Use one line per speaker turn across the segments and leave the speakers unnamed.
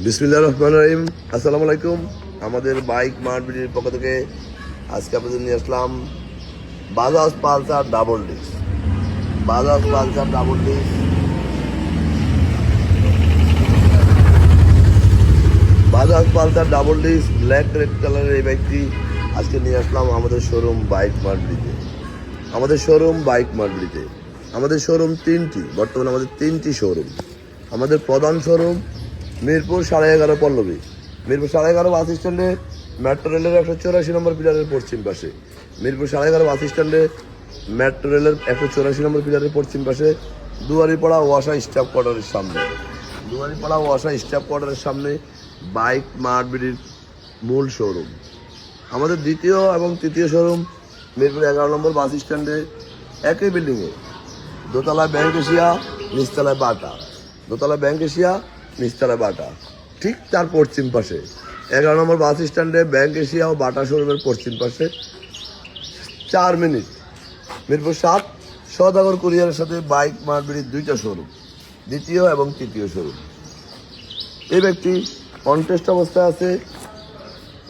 বিসমিল্লাহির রহমানির রহিম। আসসালামু আলাইকুম। আমাদের বাইক মার্ট ভিডিওর পক্ষ থেকে আজকে আপনাদের নিয়ে আসলাম Bajaj Pulsar double disc. Bajaj Pulsar double disc, Bajaj Pulsar double disc black red কালারের এই বাইকটি আজকে নিয়ে আসলাম আমাদের শোরুম বাইক মার্টবিতে। আমাদের শোরুম বাইক মার্টবিতে আমাদের শোরুম তিনটি, বর্তমানে আমাদের তিনটি শোরুম। আমাদের প্রধান শোরুম মিরপুর 11.5 পল্লবী, মিরপুর 11.5 বাস স্ট্যান্ডে মেট্রো রেলের 184 নম্বর পিলারের পশ্চিম পাশে। মিরপুর 11.5 বাস স্ট্যান্ডে মেট্রো রেলের 184 নম্বর পিলারের পশ্চিম পাশে দুয়ারিপাড়া ওয়াসা স্টাফ কোয়ার্টারের সামনে, দুয়ারিপাড়া ওয়াসা স্টাফ কোয়ার্টারের সামনে বাইক মার্টবির মূল শোরুম। আমাদের দ্বিতীয় এবং তৃতীয় শোরুম মিরপুর 11 নম্বর বাস স্ট্যান্ডে একই বিল্ডিংয়ে, দোতলায় ব্যাংক এশিয়া, নিচতলায় বাটা। দোতলায় ব্যাংক এশিয়া, নিচতলায় বাটা, ঠিক তার পশ্চিম পাশে 11 নম্বর বাস স্ট্যান্ডে ব্যাংক এশিয়া ও বাটা শোরুমের পশ্চিম পাশে 4 মিনিট মিরপুর 7 সওদাগর কুরিয়ারের সাথে বাইক মার্টবির দুইটা শোরুম, দ্বিতীয় এবং তৃতীয় শোরুম। এই ব্যক্তি কন্টেস্ট অবস্থায় আছে,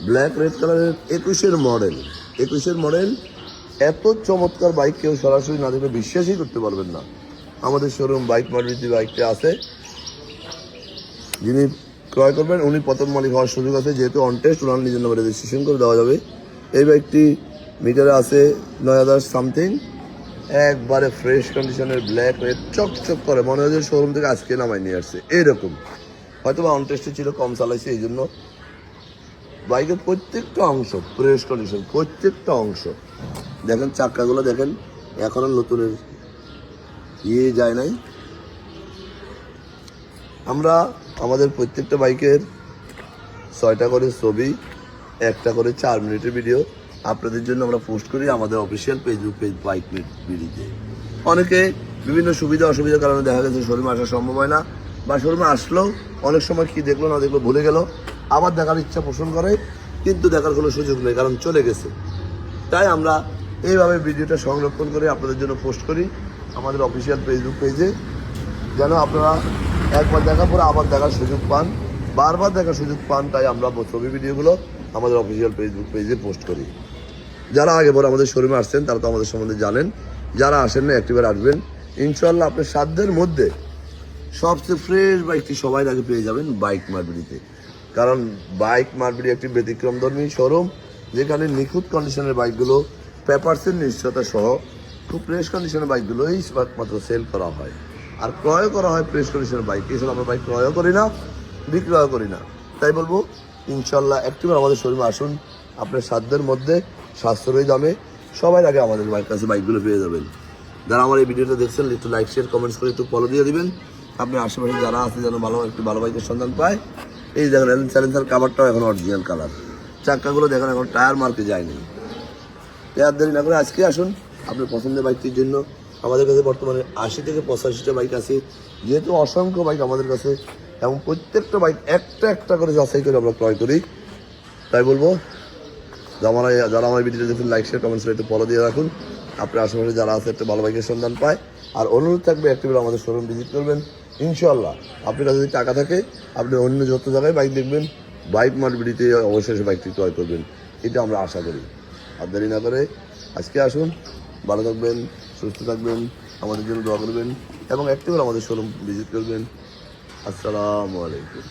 ব্ল্যাক রেড কালারের 21-এর মডেল। এত চমৎকার বাইক কেউ সরাসরি না দেখলে বিশ্বাসই করতে পারবেন না। আমাদের শোরুম বাইক মার্টবিতে বাইকটা আছে। যিনি ক্রয় করবেন উনি প্রথম মালিক হওয়ার সুযোগ আছে, যেহেতু অনটেস্ট ওনার নিজের নামে রেজিস্ট্রেশন করে দেওয়া যাবে। এই বাইকটি মিটারে আছে 9,000 সামথিং, একবারে ফ্রেশ কন্ডিশনের ব্ল্যাক রেড চকচক করে, মনে হয় যে শোরুম থেকে আজকে নামাই নিয়ে আসছে এরকম। হয়তো বা অনটেস্টে ছিল, কম চালাইছে, এই জন্য বাইকের প্রত্যেকটা অংশ ফ্রেশ কন্ডিশন, প্রত্যেকটা অংশ দেখেন। চাক্কাগুলো দেখেন, এখনো নতুনের যায় নাই। আমরা আমাদের প্রত্যেকটা বাইকের 6টা করে ছবি, 1টা করে 4 মিনিটের ভিডিও আপনাদের জন্য আমরা পোস্ট করি আমাদের অফিসিয়াল ফেসবুক পেজ বাইক ভিডিওতে। অনেকে বিভিন্ন সুবিধা অসুবিধার কারণে দেখা গেছে শোরুমে আসা সম্ভব হয় না, বা শোরুমে আসলেও অনেক সময় কি দেখলো না দেখলো ভুলে গেল, আবার দেখার ইচ্ছা পোষণ করে, কিন্তু দেখার কোনো সুযোগ নেই কারণ চলে গেছে। তাই আমরা এইভাবে ভিডিওটা সংরক্ষণ করে আপনাদের জন্য পোস্ট করি আমাদের অফিসিয়াল ফেসবুক পেজে, যেন আপনারা একবার দেখার পরে আবার দেখার সুযোগ পান, বারবার দেখার সুযোগ পান। তাই আমরা ছবি ভিডিওগুলো আমাদের অফিসিয়াল ফেসবুক পেজে পোস্ট করি। যারা আগে পরে আমাদের শোরুমে আসছেন তারা তো আমাদের সম্বন্ধে জানেন, যারা আসেন না একটিবার আসবেন। ইনশাল্লাহ আপনার সাধ্যের মধ্যে সবচেয়ে ফ্রেশ বাইকটি সবাই আগে পেয়ে যাবেন বাইক মার্টবিতে। কারণ বাইক মার্টবিটি একটি ব্যতিক্রমধর্মী শোরুম, যেখানে নিখুঁত কন্ডিশনের বাইকগুলো পেপারসের নিশ্চয়তা সহ খুব ফ্রেশ কন্ডিশনের বাইকগুলোই মাত্র সেল করা হয়, আর ক্রয় করা হয় ফ্রেশ কন্ডিশনের বাইক। এছাড়া আমরা বাইক ক্রয়ও করি না, বিক্রয় করি না। তাই বলবো ইনশাল্লাহ একটিবার আমাদের শোরুমে আসুন, আপনার সাধ্যের মধ্যে সাশ্রয়ী দামে সবাই আগে আমাদের কাছে বাইকগুলো পেয়ে যাবেন। যারা আমার এই ভিডিওটা দেখছেন একটু লাইক শেয়ার কমেন্টস করে একটু ফলো দিয়ে দিবেন। আপনি আশেপাশে যারা আছে যেন একটু ভালো বাইকের সন্ধান পায়। এই দেখেন চ্যালেঞ্জার কাভারটাও এখন অরিজিনাল কালার, চাক্কাগুলো দেখেন এখন টায়ার মার্কে যায়নি। আর দেরি না করে আজকে আসুন আপনার পছন্দের বাইকটির জন্য। আমাদের কাছে বর্তমানে 80 থেকে 85টা বাইক আছে, যেহেতু অসংখ্য বাইক আমাদের কাছে, এবং প্রত্যেকটা বাইক একটা করে যাচাই করে আমরা ক্রয় করি। তাই বলবো যারা আমার ভিডিওটা দেখুন লাইক শেয়ার কমেন্টস একটু ফলো দিয়ে রাখুন। আপনার আশেপাশে যারা আছে একটা ভালো বাইকের সন্ধান পায়। আর অনুরোধ থাকবে একটিবার আমাদের শোরুম ভিজিট করবেন। ইনশাল্লাহ আপনার কাছে যদি টাকা থাকে আপনি অন্য যত জায়গায় বাইক দেখবেন, বাইক মার্টবিতে অবশ্যই বাইকটি ক্রয় করবেন, এটা আমরা আশা করি। আর দেরি না করে আজকে আসুন, ভালো থাকবেন, সুস্থ থাকবেন, আমাদের জন্য দোয়া করবেন এবং একটিবার আমাদের শোরুম ভিজিট করবেন। আসসালামু আলাইকুম।